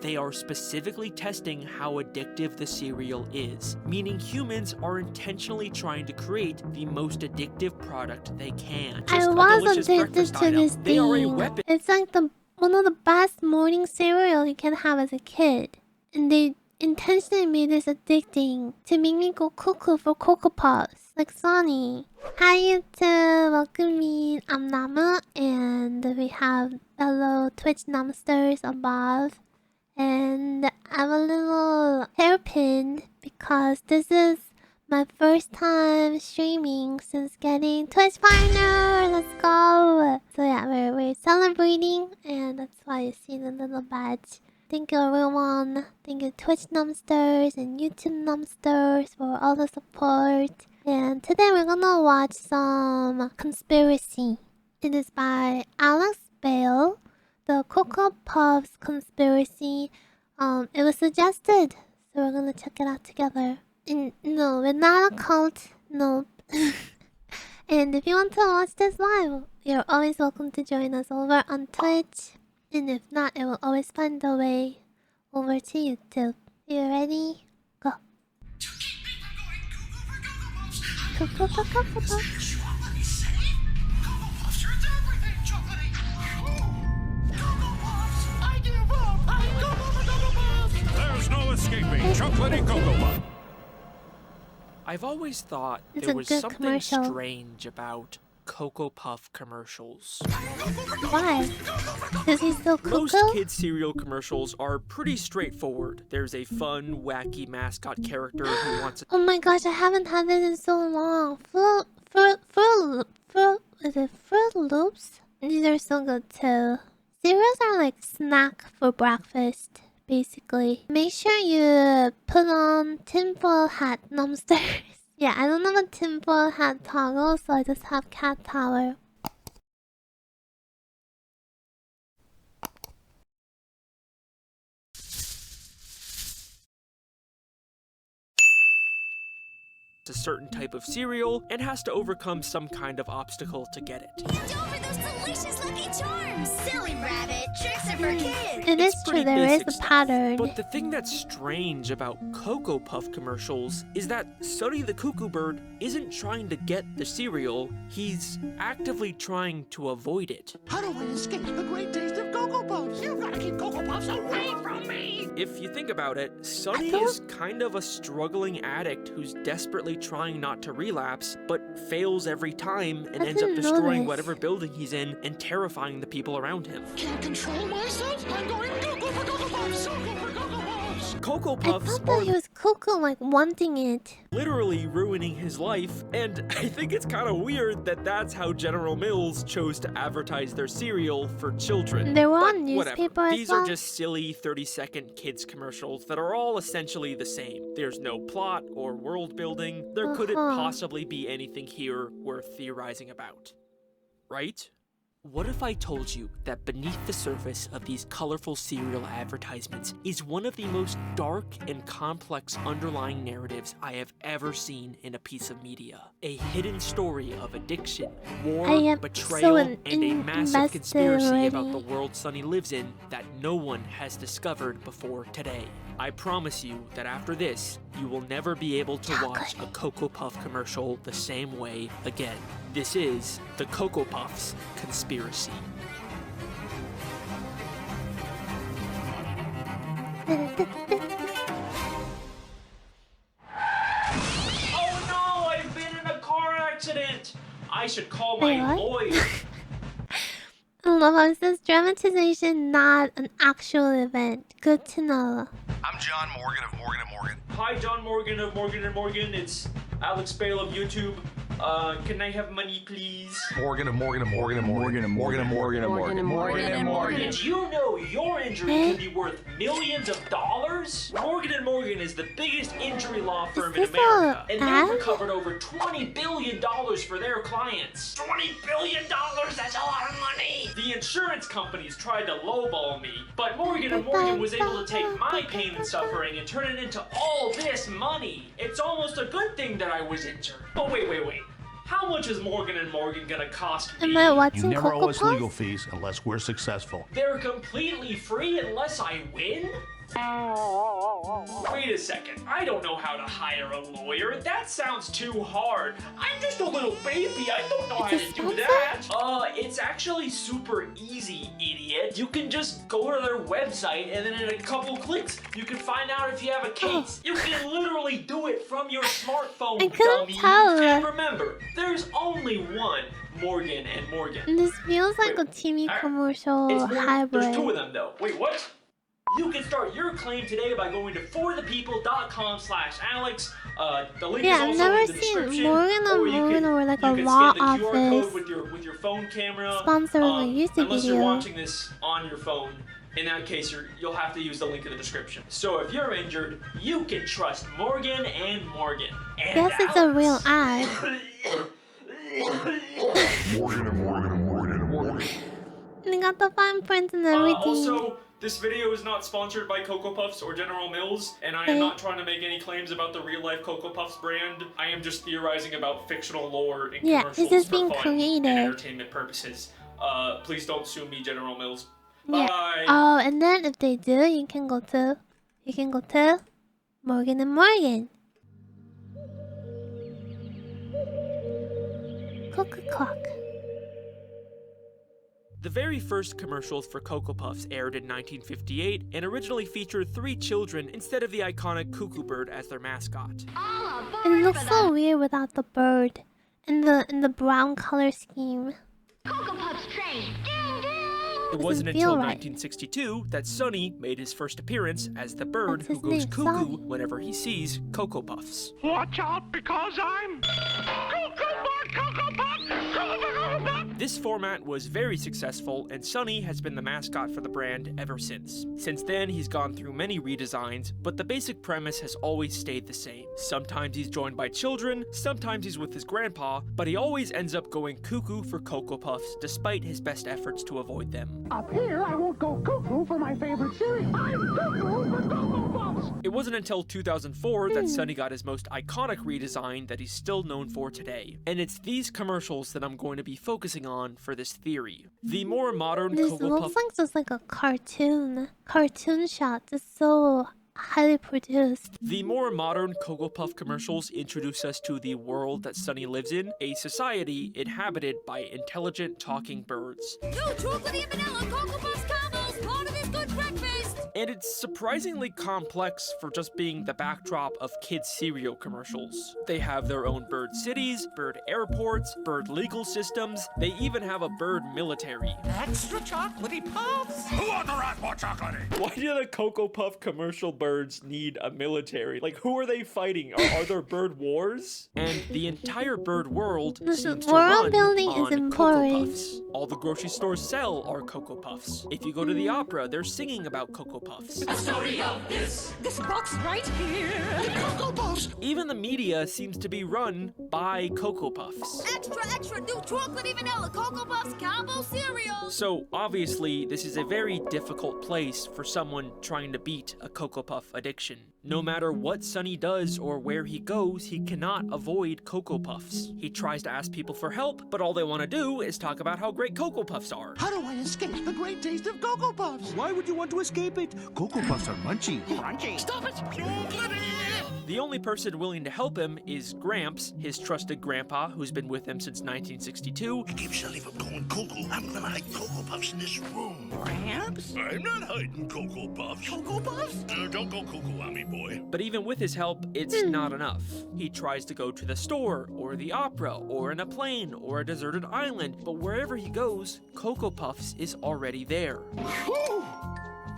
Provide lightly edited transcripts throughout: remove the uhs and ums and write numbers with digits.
they are specifically testing how addictive the cereal is, meaning humans are intentionally trying to create the most addictive product they can. I Just a was delicious addicted breakfast to item. this They are a thing. weapon. It's like one of the best morning cereal you can have as a kid. And they intentionally made this addicting to make me go cuckoo for Cocoa Puffs, like Sonny. Hi YouTube, welcome me. I'm Namu, and we have fellow Twitch Namsters above. And I'm a little hairpinned because this is my first time streaming since getting Twitch partner. Let's go! So yeah, we're celebrating, and that's why you see the little badge. Thank you everyone. Thank you Twitch Numsters and YouTube Numsters for all the support. And today we're gonna watch some Conspiracy. It is by Bale. The Cocoa Puffs Conspiracy. It was suggested, so we're gonna check it out together. And no, we're not a cult. Nope. And if you want to watch this live, you're always welcome to join us over on Twitch. And if not, it will always find a way over to YouTube. You ready? Go. Cocoa Puffs. There's no escaping chocolatey Cocoa Puff. I've always thought It's there a was good something commercial. strange about Cocoa Puff commercials. Why? Is he still Most Cocoa? kids' cereal commercials are pretty straightforward. There's a fun, wacky mascot character who wants a Oh my gosh, I haven't had it in so long. Is it Fruit Loops? These are so good too. Cereals are like snack for breakfast, basically. Make sure you put on tinfoil hat numbsters. Yeah, I don't have a tinfoil hat toggle, so I just have cat tower. certain type of cereal and has to overcome some kind of obstacle to get it. Hand over those delicious Lucky Charms! Silly rabbit, tricks are for kids! It is It's true, pretty there is basic a stuff. pattern. But the thing that's strange about Cocoa Puff commercials is that Sonny the Cuckoo Bird isn't trying to get the cereal, he's actively trying to avoid it. How do I escape the great taste of Cocoa Puffs? You've got to keep Cocoa Puffs away from me! If you think about it, Sonny is kind of a struggling addict who's desperately trying not to relapse, but fails every time and ends up didn't know destroying this. whatever building he's in and terrifying the people around him. Can't control myself? I'm going Cocoa for Cocoa Puffs! Cocoa for Cocoa Puffs! Cocoa I Puffs thought that he are was Cocoa, like wanting it. literally ruining his life, and I think it's kind of weird that that's how General Mills chose to advertise their cereal for children. They were But on whatever. newspaper as These well. are just silly 30-second kids commercials that are all essentially the same. There's no plot or world building. There couldn't possibly be anything here worth theorizing about. Right? What if I told you that beneath the surface of these colorful cereal advertisements is one of the most dark and complex underlying narratives I have ever seen in a piece of media? A hidden story of addiction, I war, am betrayal, so and a massive invested conspiracy already. about the world Sonny lives in that no one has discovered before today. I promise you that after this, you will never be able to watch a Cocoa Puff commercial the same way again. This is the Cocoa Puffs Conspiracy. Oh no, I've been in a car accident! I should call Wait, my what? lawyer. I love how it says dramatization, not an actual event. Good to know. I'm John Morgan of Morgan & Morgan. Hi, John Morgan of Morgan & Morgan. It's Alex Bale of YouTube. Can I have money, please? Morgan & Morgan & Morgan & Morgan & Morgan & Morgan & Morgan & Morgan & Morgan. Did you know your injury can be worth millions of dollars? Morgan & Morgan is the biggest injury law firm in this America, a and ad? they've recovered over $20 billion for their clients. $20 billion? That's a lot of money! The insurance companies tried to lowball me, but Morgan & Morgan was able to take my pain and suffering and turn it into all this money. It's almost a good thing that I was injured. But wait. How much is Morgan and Morgan gonna cost me? Am I You watching never Coco owe us legal Puffs? fees unless we're successful. They're completely free unless I win? Wait a second, I don't know how to hire a lawyer. That sounds too hard. I'm just a little baby, I don't know how It's to a do that. It's actually super easy, idiot. You can just go to their website and then in a couple clicks, you can find out if you have a case. You can literally do it from your smartphone, I couldn't dummy. tell. And remember, there's only one Morgan and Morgan. This feels like a Wait, TV alright. commercial It's more, hybrid. there's two of them though. Wait, what? You can start your claim today by going to forthepeople.com/Alex. The link Yeah, is I've also never in the seen description. Morgan or and you Morgan can, or like you a can law scan the QR office code with your phone camera. sponsoring a YouTube unless you're video. watching this on your phone. In that case, you'll have to use the link in the description. So if you're injured, you can trust Morgan and Morgan. And Guess it's a real ad. Morgan and Morgan and Morgan and Morgan. And they got the fine print and everything. Also, this video is not sponsored by Cocoa Puffs or General Mills, and I am Okay. not trying to make any claims about the real-life Cocoa Puffs brand. I am just theorizing about fictional lore and Yeah, commercials it's just for being fun creative. and entertainment purposes. Please don't sue me, General Mills. Yeah. Bye. Oh, and then if they do, you can go to Morgan and Morgan. Coca Clock. The very first commercials for Cocoa Puffs aired in 1958 and originally featured 3 children instead of the iconic cuckoo bird as their mascot. It looks so weird without the bird and the brown color scheme. Cocoa Puffs train. It Doesn't wasn't feel until right. 1962 that Sonny made his first appearance as the bird What's who his goes name, cuckoo Sonny? whenever he sees Cocoa Puffs. Watch out because I'm Cocoa Puff, Cocoa Puff, Cocoa Puff. This format was very successful, and Sonny has been the mascot for the brand ever since. Since then, he's gone through many redesigns, but the basic premise has always stayed the same. Sometimes he's joined by children, sometimes he's with his grandpa, but he always ends up going cuckoo for Cocoa Puffs despite his best efforts to avoid them. Up here, I won't go cuckoo for my favorite cereal. I'm cuckoo for Cocoa Puffs. It wasn't until 2004 that Sonny got his most iconic redesign that he's still known for today. And it's these commercials that I'm going to be focusing on for this theory. The more modern This Cocoa looks Puff... like just like a cartoon shot. It's so highly produced. The more modern Cocoa Puff commercials introduce us to the world that Sonny lives in, a society inhabited by intelligent talking birds. No chocolatey and vanilla Cocoa Puffs combos, part of his good breakfast. And it's surprisingly complex for just being the backdrop of kids' cereal commercials. They have their own bird cities, bird airports, bird legal systems, they even have a bird military. Extra chocolatey puffs. Who authorized more chocolatey? Why do the Cocoa Puff commercial birds need a military? Like, who are they fighting? Are there bird wars? And the entire bird world This seems to world run building is on Cocoa important. Puffs. All the grocery stores sell are Cocoa Puffs. If you go to the opera, they're singing about Cocoa Puffs. This box right here. Cocoa Puffs. Even the media seems to be run by Cocoa Puffs. Extra new chocolatey vanilla Cocoa Puffs combo cereal. So, obviously, this is a very difficult place for someone trying to beat a Cocoa Puff addiction. No matter what Sonny does or where he goes, he cannot avoid Cocoa Puffs. He tries to ask people for help, but all they want to do is talk about how great Cocoa Puffs are. How do I escape the great taste of Cocoa Puffs? Why would you want to escape it? Cocoa Puffs are munchy. Crunchy. Stop it. The only person willing to help him is Gramps, his trusted grandpa, who's been with him since 1962. Keep Shelly from going cuckoo. I'm gonna hide Cocoa Puffs in this room. Gramps? I'm not hiding Cocoa Puffs. Cocoa Puffs? Don't go cuckoo on me, boy. But even with his help, it's not enough. He tries to go to the store, or the opera, or in a plane, or a deserted island, but wherever he goes, Cocoa Puffs is already there.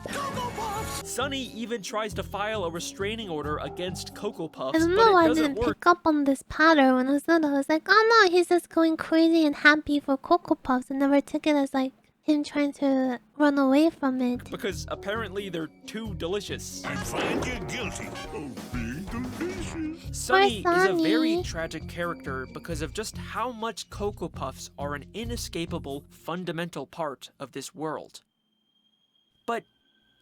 Cocoa Puffs! Sonny even tries to file a restraining order against Cocoa Puffs, I don't but know why it I doesn't didn't work pick up on this pattern when I was little. I was like, oh no, he's just going crazy and happy for Cocoa Puffs. I never took it as like him trying to run away from it. because apparently they're too delicious. I find you guilty of being delicious. Sonny is a very Sonny. tragic character because of just how much Cocoa Puffs are an inescapable, fundamental part of this world. But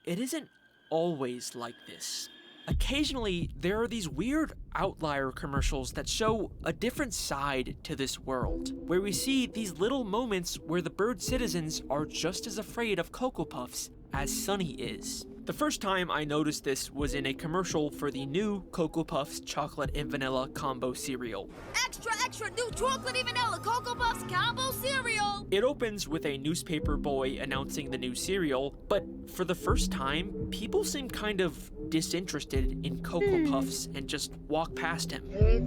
it isn't always like this. occasionally there are these weird outlier commercials that show a different side to this world, where we see these little moments where the bird citizens are just as afraid of Cocoa Puffs as Sunny is. The first time I noticed this was in a commercial for the new Cocoa Puffs chocolate and vanilla combo cereal. Extra, extra, new chocolate and vanilla Cocoa Puffs combo cereal! It opens with a newspaper boy announcing the new cereal, but for the first time, people seem kind of disinterested in Cocoa Puffs and just walk past him. They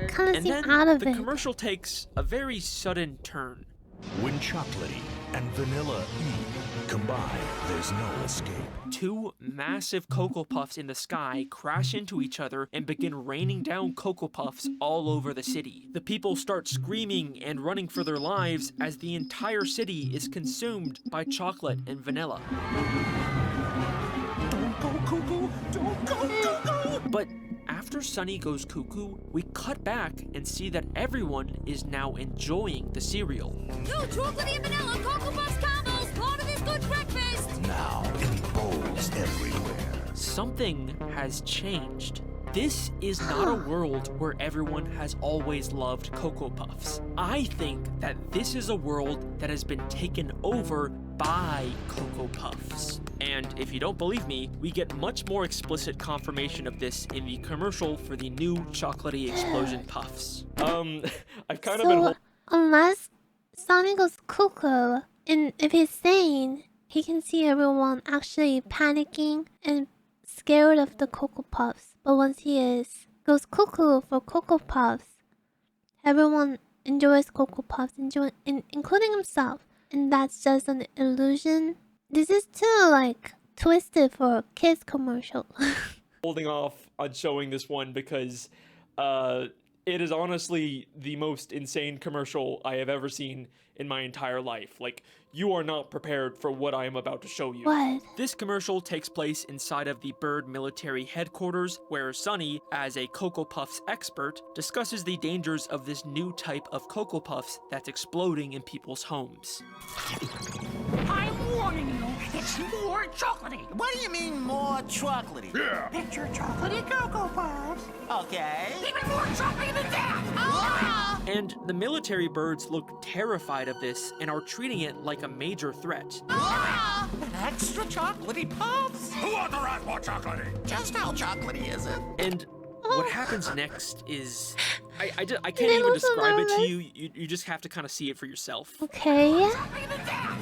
kind of And seem then out of the it. commercial takes a very sudden turn. When chocolatey and vanilla E combine, there's no escape. Two massive Cocoa Puffs in the sky crash into each other and begin raining down Cocoa Puffs all over the city. The people start screaming and running for their lives as the entire city is consumed by chocolate and vanilla. Don't go cuckoo! Don't go cuckoo! But after Sunny goes cuckoo, we cut back and see that everyone is now enjoying the cereal. New chocolate and vanilla Cocoa Puffs combos, part of this good breakfast! Now in bowls everywhere. Something has changed. This is not a world where everyone has always loved Cocoa Puffs. I think that this is a world that has been taken over by Cocoa Puffs. And if you don't believe me, we get much more explicit confirmation of this in the commercial for the new chocolatey explosion puffs. I've kind of been... So, unless Sonic goes cuckoo, and if he's sane, he can see everyone actually panicking and scared of the Cocoa Puffs. But once he goes cuckoo for Cocoa Puffs, everyone enjoys Cocoa Puffs, including himself. And that's just an illusion. This is too, like, twisted for a kids commercial. holding off on showing this one because it is honestly the most insane commercial I have ever seen in my entire life. Like, you are not prepared for what I am about to show you. What? This commercial takes place inside of the Bird military headquarters, where Sunny, as a Cocoa Puffs expert, discusses the dangers of this new type of Cocoa Puffs that's exploding in people's homes. I'm warning you, it's more chocolatey. What do you mean more chocolatey? Yeah. Picture chocolatey Cocoa Puffs. Okay. Even more chocolatey than that. Ah! And the military birds look terrified of this and are treating it like a major threat. Ah! Extra chocolatey puffs? Who authorized more chocolatey? Just how chocolatey is it? And what happens next is... I can't They even look so describe it to nervous. you. You just have to kind of see it for yourself. Okay.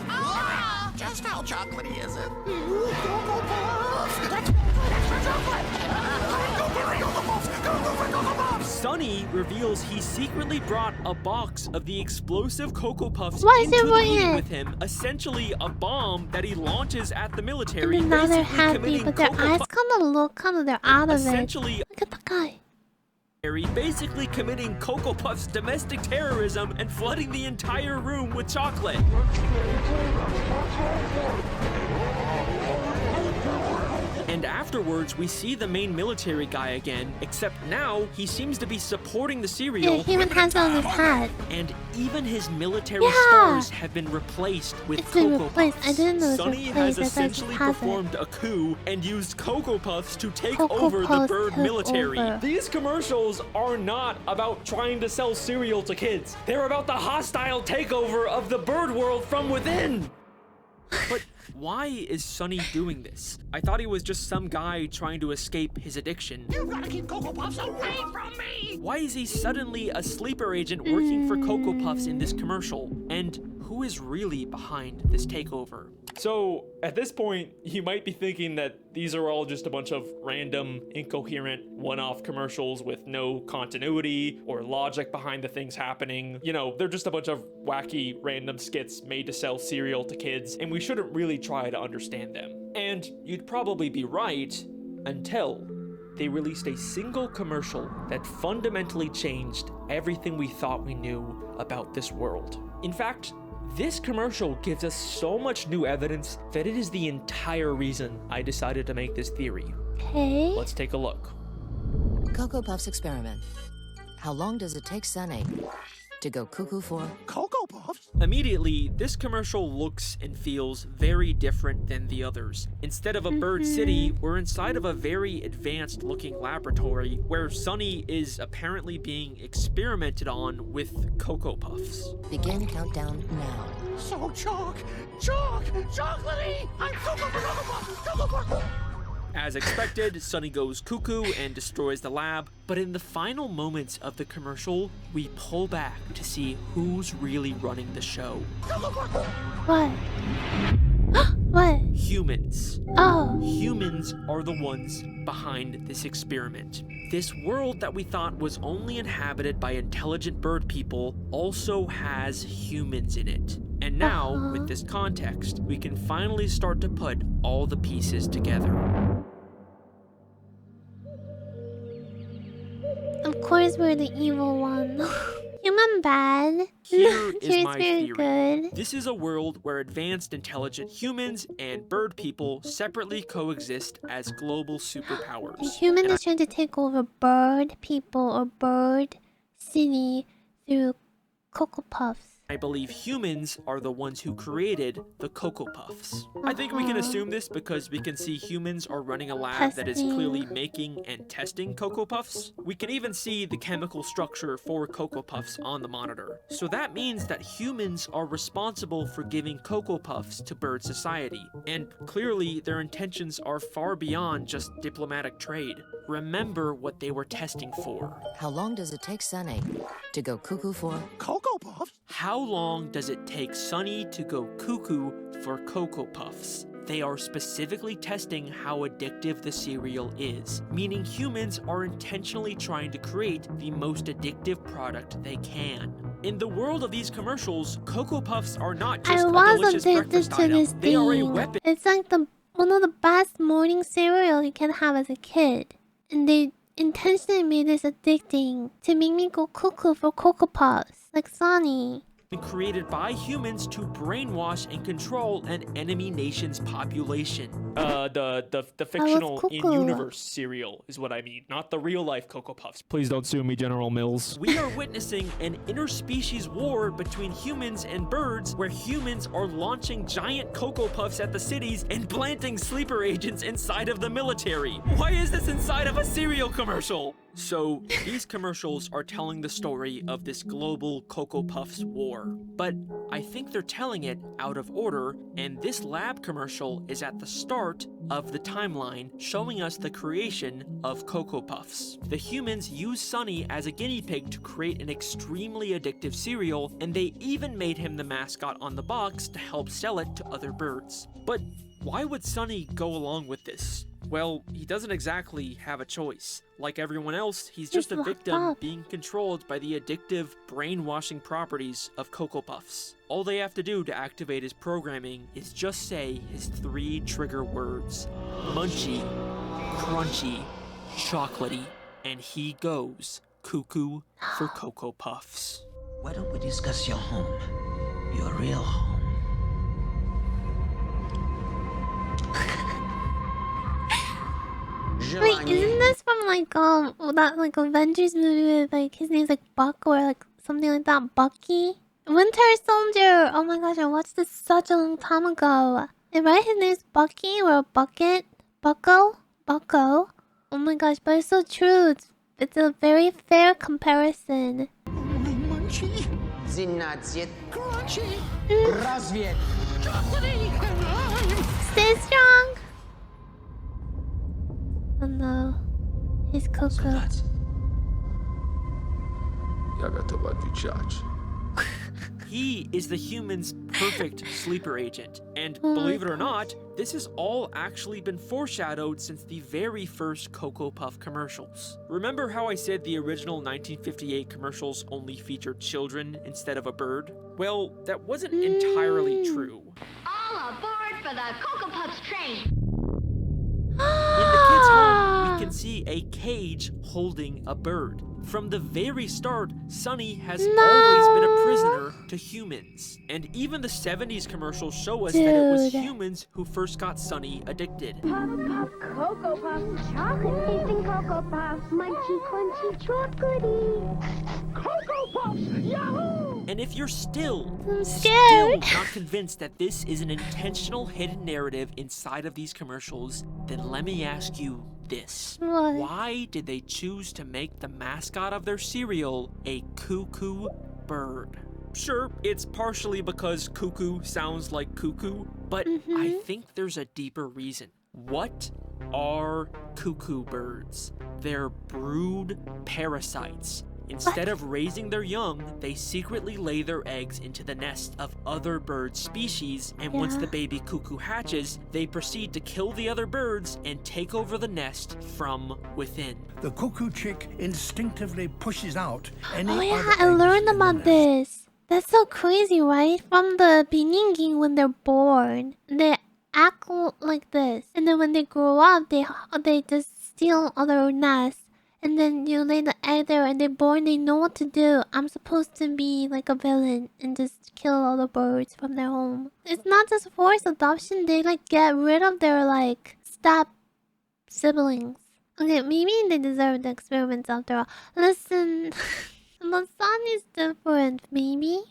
Ah! Just how chocolatey is it? Cocoa Puffs. That's good extra chocolate. Go for Cocoa Puffs. Go for Cocoa Puffs. Sunny reveals he secretly brought a box of the explosive Cocoa Puffs Why is into he the bringing meeting it? with him, essentially a bomb that he launches at the military, And now they're basically happy, committing but their Cocoa eyes Puff- kind of they're out of it. essentially Look at the guy. basically committing Cocoa Puffs domestic terrorism and flooding the entire room with chocolate. And afterwards, we see the main military guy again, except now he seems to be supporting the cereal. Yeah, he even has it on his head. And even his military Yeah. stars have been replaced with It's been Cocoa replaced. Puffs. I didn't know it was Sunny replaced. has I thought it just essentially has it. performed a coup and used Cocoa Puffs to take Cocoa over the Puffs bird took military. over. These commercials are not about trying to sell cereal to kids. They're about the hostile takeover of the bird world from within. But why is Sunny doing this? I thought he was just some guy trying to escape his addiction. You gotta keep Cocoa Puffs away from me. Why is he suddenly a sleeper agent working for Cocoa Puffs in this commercial? And who is really behind this takeover? So, at this point, you might be thinking that these are all just a bunch of random, incoherent, one-off commercials with no continuity or logic behind the things happening. You know, they're just a bunch of wacky, random skits made to sell cereal to kids, and we shouldn't really try to understand them. And you'd probably be right until they released a single commercial that fundamentally changed everything we thought we knew about this world. In fact, this commercial gives us so much new evidence that it is the entire reason I decided to make this theory. Okay. Let's take a look. Cocoa Puffs experiment. How long does it take Sunny to go cuckoo for Cocoa Puffs? Immediately, this commercial looks and feels very different than the others. Instead of a bird city, we're inside of a very advanced looking laboratory where Sunny is apparently being experimented on with Cocoa Puffs. begin countdown now. So chocolatey! I'm Cocoa for Cocoa Puffs! Cocoa Puffs! As expected, Sunny goes cuckoo and destroys the lab, but in the final moments of the commercial, we pull back to see who's really running the show. What? What? Humans. Oh. Humans are the ones behind this experiment. This world that we thought was only inhabited by intelligent bird people also has humans in it. And now, with this context, we can finally start to put all the pieces together. Of course we're the evil one. Human bad. Here is Here's my very theory. good. This is a world where advanced intelligent humans and bird people separately coexist as global The superpowers. human And is trying to take over bird people or bird city through Cocoa Puffs. I believe humans are the ones who created the Cocoa Puffs. I think we can assume this because we can see humans are running a lab that is clearly making and testing Cocoa Puffs. We can even see the chemical structure for Cocoa Puffs on the monitor. So that means that humans are responsible for giving Cocoa Puffs to bird society. And clearly their intentions are far beyond just diplomatic trade. Remember what they were testing for. How long does it take Sunny to go cuckoo for Cocoa Puffs? How long does it take Sunny to go cuckoo for Cocoa Puffs? They are specifically testing how addictive the cereal is, meaning humans are intentionally trying to create the most addictive product they can. In the world of these commercials, Cocoa Puffs are not just I a was delicious addicted breakfast to item. this They are a thing. weapon. It's like one of the best morning cereal you can have as a kid. And they intentionally made this addicting to make me go cuckoo for Cocoa Puffs, like Sonny. Created by humans to brainwash and control an enemy nation's population. The fictional cuckoo. in-universe cereal is what I mean, not the real-life Cocoa Puffs. Please don't sue me, General Mills. We are witnessing an interspecies war between humans and birds, where humans are launching giant Cocoa Puffs at the cities and planting sleeper agents inside of the military. Why is this inside of a cereal commercial? So, these commercials are telling the story of this global Cocoa Puffs war. But I think they're telling it out of order, and this lab commercial is at the start of the timeline, showing us the creation of Cocoa Puffs. The humans use Sunny as a guinea pig to create an extremely addictive cereal, and they even made him the mascot on the box to help sell it to other birds. But why would Sunny go along with this? Well, he doesn't exactly have a choice. Like everyone else, he's just a locked victim up. being controlled by the addictive, brainwashing properties of Cocoa Puffs. All they have to do to activate his programming is just say his 3 trigger words: munchy, crunchy, chocolatey, and he goes cuckoo for Cocoa Puffs. Why don't we discuss your home? Your real home. Wait, isn't this from that Avengers movie with like his name's like Buck or like something like that? Bucky? Winter Soldier! Oh my gosh, I watched this such a long time ago. Right? His name's Bucky or Bucket? Bucko? Bucko? Oh my gosh, but it's so true. It's a very fair comparison. Munchy, crunchy, chocolatey, Stay strong! Oh no. He's Coco. He is the human's perfect sleeper agent, and Oh my believe it or not, this has all actually been foreshadowed since the very first Cocoa Puff commercials. Remember how I said the original 1958 commercials only featured children instead of a bird? Well, that wasn't entirely true. All aboard for the Cocoa Puffs train. In the kids' home, we can see a cage holding a bird. From the very start, Sunny has always been a prisoner to humans. And even the 70s commercials show us that it was humans who first got Sunny addicted. Cocoa Puffs, chocolate tasting Cocoa Puffs, munchy, crunchy, chocolatey. Cocoa Puffs, yahoo! And if you're still scared. not convinced that this is an intentional hidden narrative inside of these commercials, then let me ask you this. What? Why did they choose to make the mascot of their cereal a cuckoo bird? Sure, it's partially because cuckoo sounds like cuckoo, but I think there's a deeper reason. What are cuckoo birds? They're brood parasites. Instead of raising their young, they secretly lay their eggs into the nest of other bird species, and once the baby cuckoo hatches, they proceed to kill the other birds and take over the nest from within. The cuckoo chick instinctively pushes out any Oh yeah, other I eggs learned in the about nest. this. That's so crazy, right? From the beginning, when they're born, they act like this, and then when they grow up, they just steal other nests. And then you lay the egg there and they're born, they know what to do. I'm supposed to be like a villain and just kill all the birds from their home. It's not just forced adoption, they like get rid of their like step siblings. Okay, maybe they deserve the experiments after all. Listen, the sun is different, maybe?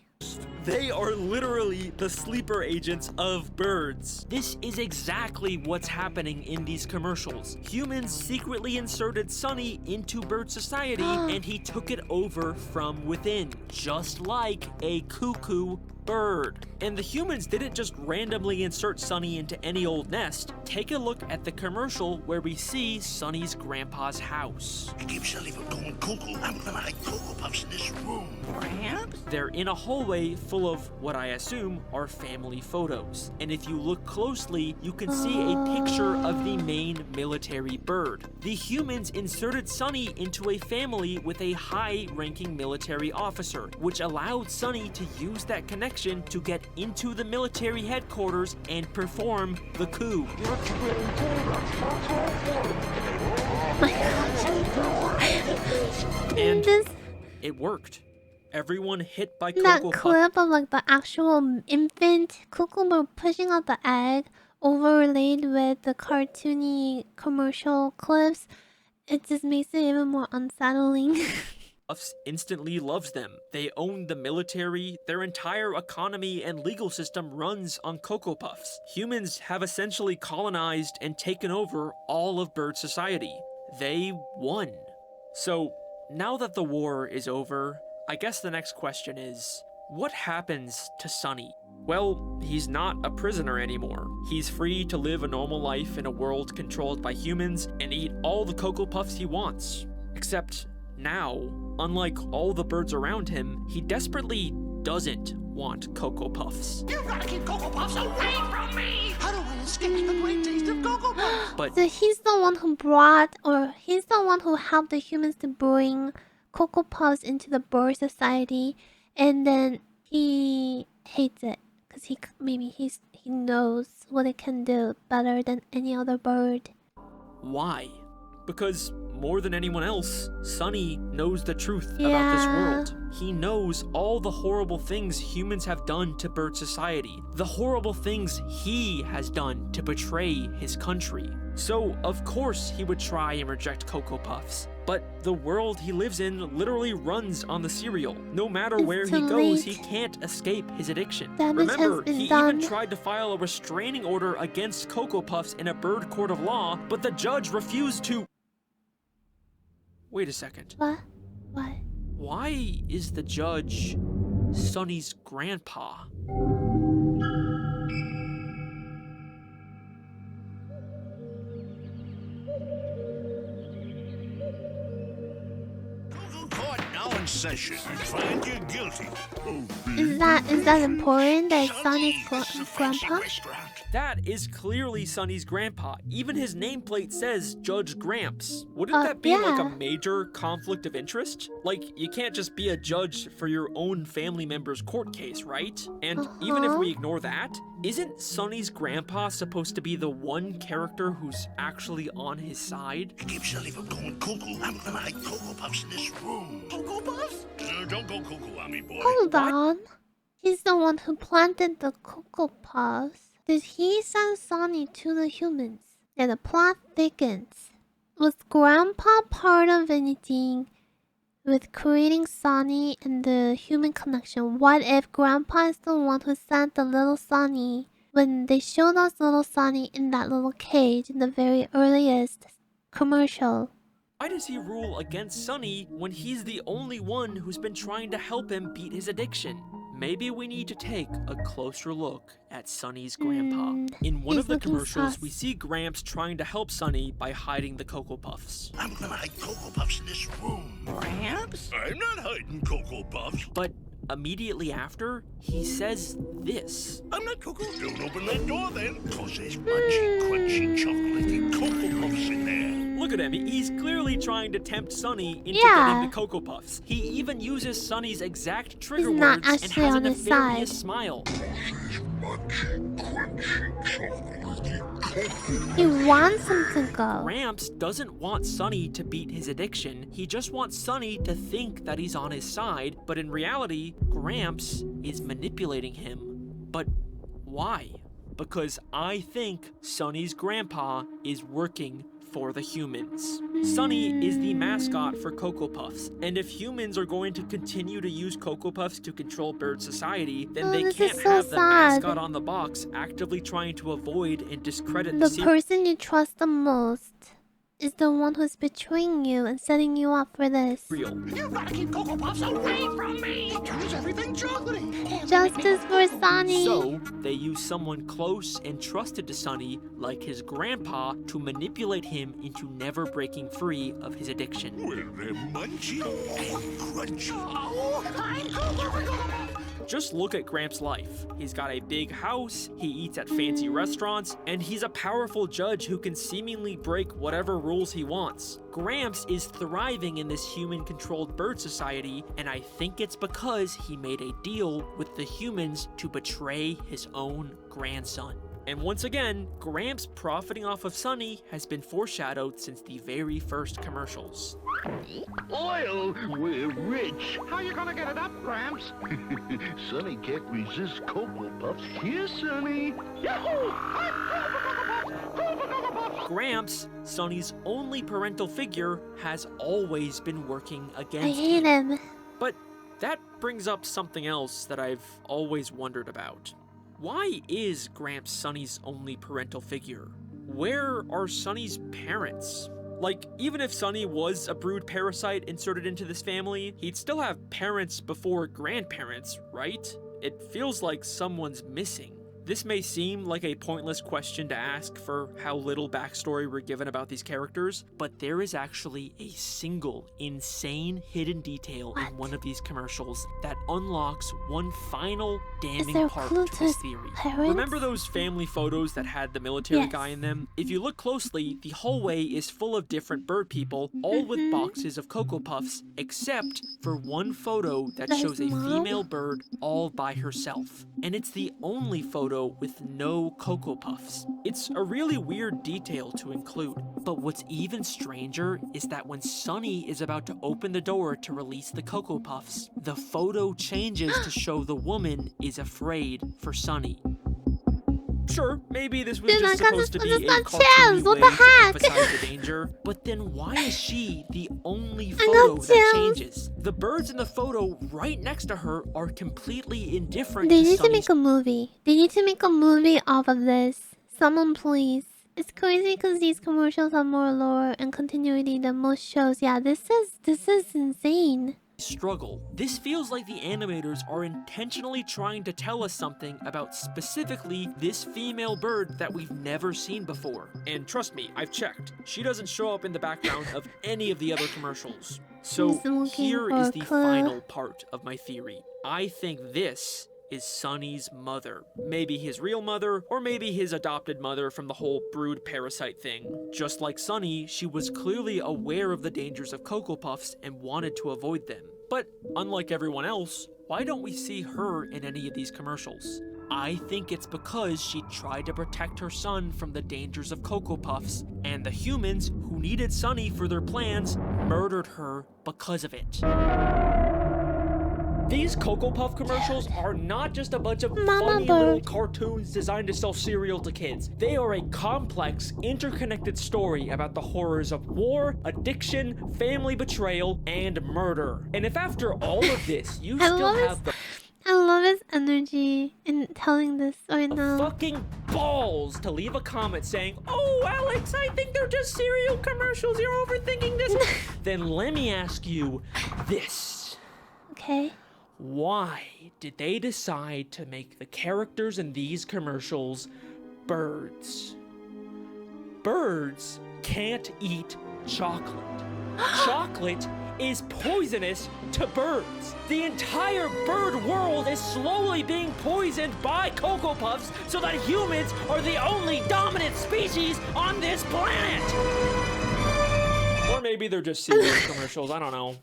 They are literally the sleeper agents of birds. This is exactly what's happening in these commercials. Humans secretly inserted Sunny into bird society and he took it over from within, just like a cuckoo bird. And the humans didn't just randomly insert Sunny into any old nest. Take a look at the commercial where we see Sunny's grandpa's house. It keeps Sally from going cuckoo. I'm gonna hide Cocoa Puffs in this room. Perhaps? They're in a hallway full of what I assume are family photos. And if you look closely, you can see a picture of the main military bird. The humans inserted Sunny into a family with a high-ranking military officer, which allowed Sunny to use that connection to get into the military headquarters and perform the coup. And it worked. Everyone hit by Cocoa That Puff. clip of like the actual infant cuckoo bird pushing out the egg overlaid with the cartoony commercial clips, it just makes it even more unsettling. PUFFS instantly loves them. They own the military, their entire economy and legal system runs on Cocoa Puffs. Humans have essentially colonized and taken over all of bird society. They won. So, now that the war is over, I guess the next question is, what happens to Sunny? Well, he's not a prisoner anymore. He's free to live a normal life in a world controlled by humans and eat all the Cocoa Puffs he wants. Except now, unlike all the birds around him, he desperately doesn't want Cocoa Puffs. You've got to keep Cocoa Puffs away from me! How do I escape the great taste of Cocoa Puffs? But So he's the one who brought, or he's the one who helped the humans to bring Cocoa Puffs into the bird society, and then he hates it because he knows what it can do better than any other bird. why? Because more than anyone else, Sunny knows the truth about this world. He knows all the horrible things humans have done to bird society, the horrible things he has done to betray his country. So, of course, he would try and reject Cocoa Puffs. But the world he lives in literally runs on the cereal. No matter where he goes, he can't escape his addiction. Remember, he even tried to file a restraining order against Cocoa Puffs in a bird court of law, but the judge refused to... Wait a second. What? What? Why is the judge Sunny's grandpa? Court now in session. Find you guilty. Is that important that Sonny's grandpa? That is clearly Sunny's grandpa. Even his nameplate says Judge Gramps. Wouldn't that be like a major conflict of interest? Like, you can't just be a judge for your own family member's court case, right? And even if we ignore that, isn't Sunny's grandpa supposed to be the one character who's actually on his side? Keep Sally from going cuckoo. I'm gonna hide Cocoa Puffs in this room. Cocoa Puffs? Don't go cuckoo on me, boy. Hold on. He's the one who planted the Cocoa Puffs. Did he send Sonny to the humans? Yeah, the plot thickens. Was Grandpa part of anything with creating Sonny and the human connection. What if Grandpa is the one who sent the little Sonny when they showed us little Sonny in that little cage in the very earliest commercial? Why does he rule against Sonny when he's the only one who's been trying to help him beat his addiction? Maybe we need to take a closer look at Sonny's grandpa. In one of the commercials, we see Gramps trying to help Sonny by hiding the Cocoa Puffs. I'm gonna hide Cocoa Puffs in this room. Gramps? I'm not hiding Cocoa Puffs. But immediately after, he says this. I'm not Cocoa. Don't open that door then, cause there's munchy, crunchy, chocolatey Cocoa Puffs in there. Look at him, he's clearly trying to tempt Sonny into getting the Cocoa Puffs. He even uses Sonny's exact trigger words and has a nefarious smile. He wants him to go. Gramps doesn't want Sonny to beat his addiction. He just wants Sonny to think that he's on his side, but in reality, Gramps is manipulating him. But why? Because I think Sonny's grandpa is working for the humans. Sonny is the mascot for Cocoa Puffs, and if humans are going to continue to use Cocoa Puffs to control bird society, then they can't have the mascot on the box actively trying to avoid and discredit the person you trust the most is the one who's betraying you and setting you up for this. Real. You gotta keep Cocoa Puffs away from me! Turns everything chocolatey! Justice for Sonny! So, they use someone close and trusted to Sonny, like his grandpa, to manipulate him into never breaking free of his addiction. Well, they're munchy and crunchy. Oh, I'm Cocoa. Just look at Gramps' life. He's got a big house, he eats at fancy restaurants, and he's a powerful judge who can seemingly break whatever rules he wants. Gramps is thriving in this human-controlled bird society, and I think it's because he made a deal with the humans to betray his own grandson. And once again, Gramps profiting off of Sonny has been foreshadowed since the very first commercials. Oil? We're rich. How you gonna get it up, Gramps? Sonny can't resist Cocoa Puffs. Here, Sonny. Yahoo! Gramps, Sonny's only parental figure, has always been working against I hate him. But that brings up something else that I've always wondered about. Why is Gramps Sonny's only parental figure? Where are Sonny's parents? Like, even if Sonny was a brood parasite inserted into this family, he'd still have parents before grandparents, right? It feels like someone's missing. This may seem like a pointless question to ask for how little backstory we're given about these characters, but there is actually a single insane hidden detail in one of these commercials that unlocks one final damning part to this theory. Remember those family photos that had the military guy in them? If you look closely, the hallway is full of different bird people, all with boxes of Cocoa Puffs, except for one photo that shows a female bird all by herself. And it's the only photo with no Cocoa Puffs. It's a really weird detail to include, but what's even stranger is that when Sonny is about to open the door to release the Cocoa Puffs, the photo changes to show the woman is afraid for Sonny. Sure, maybe this was just supposed to be a cartoony way to emphasize the danger, but then why is she the only photo that changes? The birds in the photo right next to her are completely indifferent They to need to Sonny's. make a movie. They need to make a movie off of this. Someone please. It's crazy because these commercials have more lore and continuity than most shows. Yeah, this is insane. Struggle. This feels like the animators are intentionally trying to tell us something about specifically this female bird that we've never seen before. And trust me, I've checked. She doesn't show up in the background of any of the other commercials. So here is the final part of my theory. I think this is Sonny's mother. Maybe his real mother, or maybe his adopted mother from the whole brood parasite thing. Just like Sonny, she was clearly aware of the dangers of Cocoa Puffs and wanted to avoid them. But unlike everyone else, why don't we see her in any of these commercials? I think it's because she tried to protect her son from the dangers of Cocoa Puffs, and the humans who needed Sonny for their plans murdered her because of it. These Cocoa Puff commercials are not just a bunch of Mama funny bird. little cartoons designed to sell cereal to kids. They are a complex, interconnected story about the horrors of war, addiction, family betrayal, and murder. And if after all of this, you still have the I love his energy in telling this right now. fucking balls to leave a comment saying, "Oh, Alex, I think they're just cereal commercials. You're overthinking this." Then let me ask you this. Okay. Why did they decide to make the characters in these commercials birds? Birds can't eat chocolate. Chocolate is poisonous to birds. The entire bird world is slowly being poisoned by Cocoa Puffs so that humans are the only dominant species on this planet. Or maybe they're just cereal commercials, I don't know.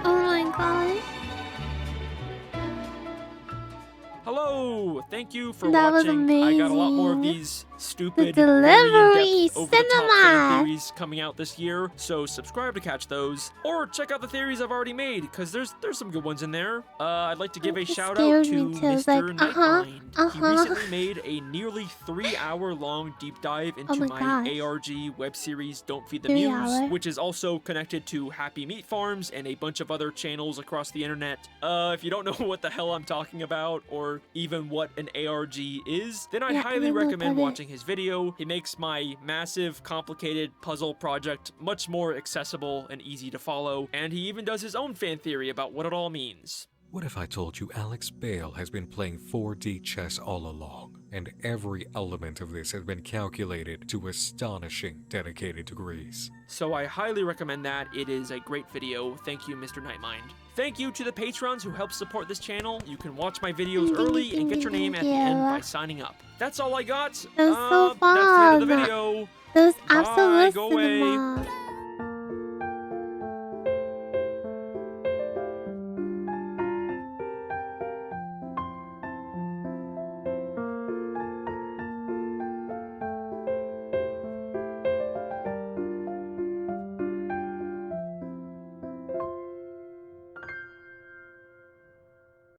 Oh my god. Hello, thank you for That was watching. I got a lot more of amazing. these stupid, The delivery very in-depth, over-the-top cinema. fan theories coming out this year. So subscribe to catch those, or check out the theories I've already made, because there's some good ones in there. I'd like to give a shout out scared to me too. It's Mr. like, Nightmind. He recently made a nearly 3-hour-long deep dive into my my gosh. ARG web series Don't Feed the 3 Muse, hour? which is also connected to Happy Meat Farms and a bunch of other channels across the internet. If you don't know what the hell I'm talking about, or even what an ARG is, then I Yeah, I highly don't know recommend about it. watching his video. He makes my massive, complicated puzzle project much more accessible and easy to follow, and he even does his own fan theory about what it all means. What if I told you Alex Bale has been playing 4D chess all along, and every element of this has been calculated to astonishing dedicated degrees? So I highly recommend that. It is a great video. Thank you, Mr. Nightmind. Thank you to the patrons who help support this channel. You can watch my videos early and get your name at the end by signing up. That's all I got. That was so That's the end of the fun. video. That was Bye, absolute go away. cinema.